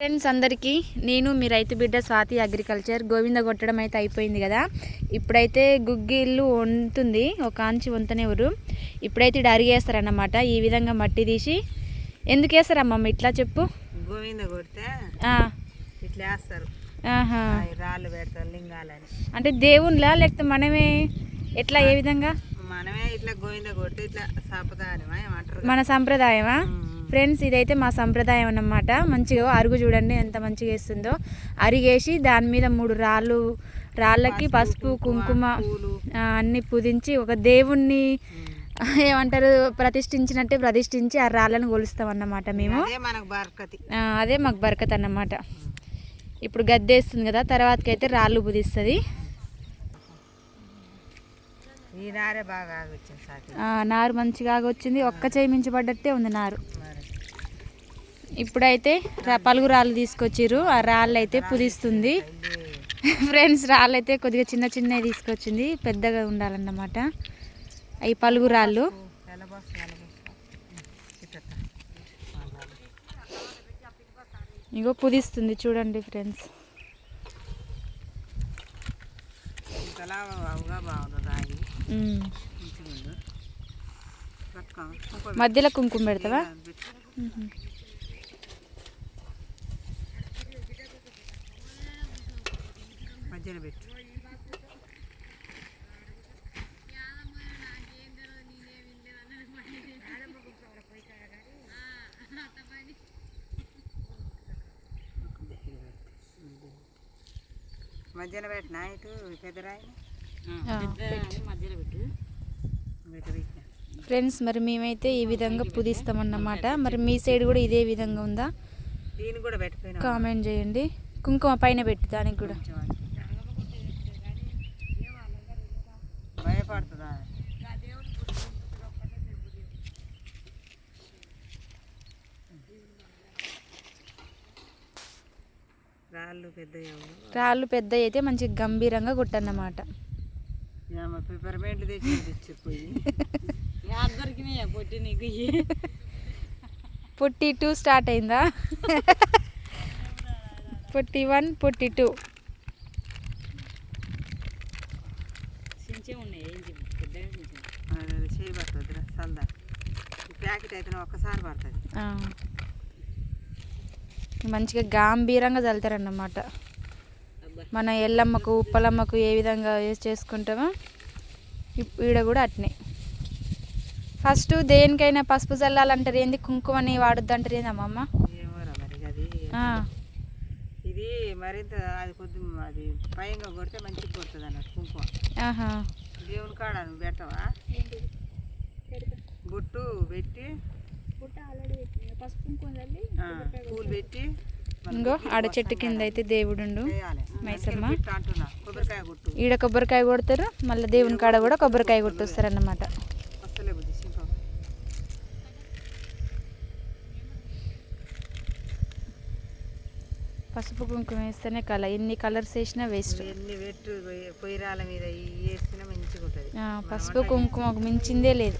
Friends అందరికీ నేను మీ రైతు బిడ్డ స్వాతి అగ్రికల్చర్. గోవింద కొట్టడం అయితే అయిపోయింది కదా. ఇప్పుడైతే గుగ్గిళ్ళు వంతుంది, ఒక ఆంచి వంతనేవరు. ఇప్పుడైతే ఇటు అరిగేస్తారన్నమాట. ఈ విధంగా మట్టి తీసి ఎందుకు వేస్తారమ్మమ్మ ఇట్లా చెప్పు. గోవింద కొడితే ఇట్లా వేస్తారు, రాళ్ళు పెడతారు లింగాలని. అంటే దేవుళ్ళ లేకపోతే మనమే ఎట్లా, ఏ విధంగా? మనమే ఇట్లా గోవింద కొడితే ఇట్లా సంప్రదాయమా ఏమంటారు, మన సంప్రదాయమా ఫ్రెండ్స్? ఇదైతే మా సంప్రదాయం అన్నమాట. మంచిగా అరుగు చూడండి ఎంత మంచిగా వేస్తుందో. అరిగేసి దాని మీద 3 రాళ్ళకి పసుపు కుంకుమ అన్ని పుదించి ఒక దేవుణ్ణి ఏమంటారు ప్రతిష్ఠించినట్టే ప్రతిష్ఠించి ఆ రాళ్ళను కొలుస్తాం అన్నమాట మేము. అదే మాకు బరకత్ అన్నమాట. ఇప్పుడు గద్దేస్తుంది కదా, తర్వాతకి అయితే రాళ్ళు పుదిస్తుంది. నారు మంచిగా వచ్చింది, ఒక్క చేయి మించబడ్డట్టే ఉంది నారు. ఇప్పుడైతే పలుగు రాళ్ళు తీసుకొచ్చిర్రు, ఆ రాళ్ళు అయితే పుదిస్తుంది ఫ్రెండ్స్. రాళ్ళు అయితే కొద్దిగా చిన్న చిన్నవి తీసుకొచ్చింది, పెద్దగా ఉండాలన్నమాట. అవి పలుగు రాళ్ళు. ఇగో పుదిస్తుంది చూడండి ఫ్రెండ్స్. మధ్యలో కుంకుమ పెడతావా? మధ్యలో పెట్టు. మధ్యలో పెట్టినా ఇటు పెద్దరాయి మధ్యలో పెట్టు. ఫ్రెండ్స్ మరి మేమైతే ఈ విధంగా పుదిస్తామన్నమాట. మరి మీ సైడ్ కూడా ఇదే విధంగా ఉందా? దీన్ని కూడా పెట్టిపోయినా కామెంట్ చేయండి. కుంకుమ పైన పెట్టి దానికి కూడా భయపడుతుందా? రాళ్ళు పెద్ద అయితే మంచిగా గంభీరంగా కొట్టన్నమాట. పెపర్మెంట్ తెచ్చిపోయి పొట్టి నీకు పొట్టి 2 స్టార్ట్ అయిందా? పొట్టి 1 పొట్టి 2 చేయబడుతుంది. సల్దా ప్యాకెట్ అయితే ఒక్కసారి పడుతుంది. మంచిగా గంభీరంగా చల్లుతారన్నమాట. మన ఎల్లమ్మకు ఉప్పలమ్మకు ఏ విధంగా చేసుకుంటామో ఈడ కూడా అట్నే. ఫస్ట్ దేనికైనా పసుపు చల్లాలంటారు ఏంది, కుంకుమని వాడద్దు అంటారు ఏంది అమ్మమ్మ? ఇది మరింత అది కొద్ది అది పైగా కొడితే మంచిగా కొడుతుంది అన్నట్టు కుంకుమ. దేవుని కాడ నువ్వు పెడతావా? బొట్టు పెట్టి పూలు పెట్టి ఇంకో ఆడ చెట్టు కింద అయితే దేవుడు మైసమ్మ. ఈడ కొబ్బరికాయ కొడతారు, మళ్ళీ దేవుని కాడ కూడా కొబ్బరికాయ కొట్టొస్తారు అన్నమాట. పసుపు కుంకుమ వేస్తేనే ఎన్ని కలర్స్ వేసినా వేస్ట్. పసుపు కుంకుమ మించిందే లేదు.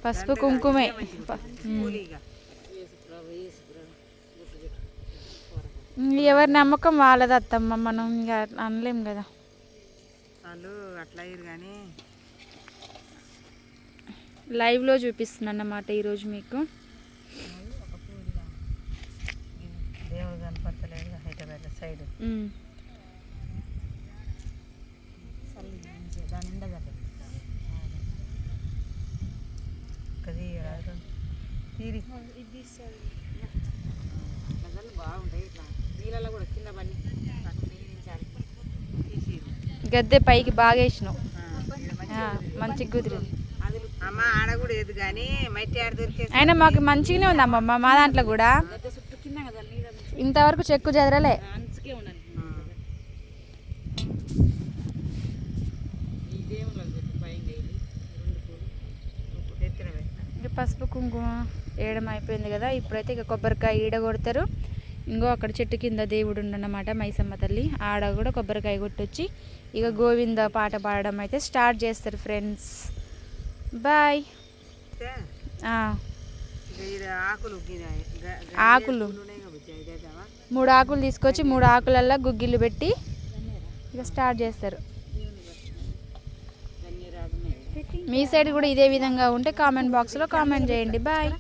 పసుపు కుంకుమే. ఎవరి నమ్మకం వాళ్ళది అత్తమ్మ, మనం ఇంకా అనలేం కదా. లైవ్లో చూపిస్తున్నా అన్నమాట ఈరోజు మీకు. సైడ్ బాగుంటాయి. ఇట్లా నీళ్ళలో కూడా కింద పని గద్దె పైకి బాగా వేసినావు, మంచిగా కుదిరింది. అమ్మ ఆడ కూడా ఏది కానీ మట్టి ఆడ దొరికే అయినా మాకు మంచిగానే ఉంది అమ్మమ్మ. మా దాంట్లో కూడా ఇంతవరకు చెక్కు చెదరలే. పసుపు కుంకుమ వేయడం అయిపోయింది కదా. ఇప్పుడైతే ఇక కొబ్బరికాయ ఈడ కొడతారు. ఇంకో అక్కడ చెట్టు కింద దేవుడు ఉండన్నమాట మైసమ్మ తల్లి. ఆడ కూడా కొబ్బరికాయ కొట్టొచ్చి ఇక గోవింద పాట పాడడం అయితే స్టార్ట్ చేస్తారు ఫ్రెండ్స్. బాయ్. ఇక ఇది ఆకులు ఆకులు 3 ఆకులు తీసుకొచ్చి 3 ఆకులల్లో గుగ్గిళ్ళు పెట్టి ఇక స్టార్ట్ చేస్తారు. మీ సైడ్ కూడా ఇదే విధంగా ఉంటే కామెంట్ బాక్స్లో కామెంట్ చేయండి. బాయ్.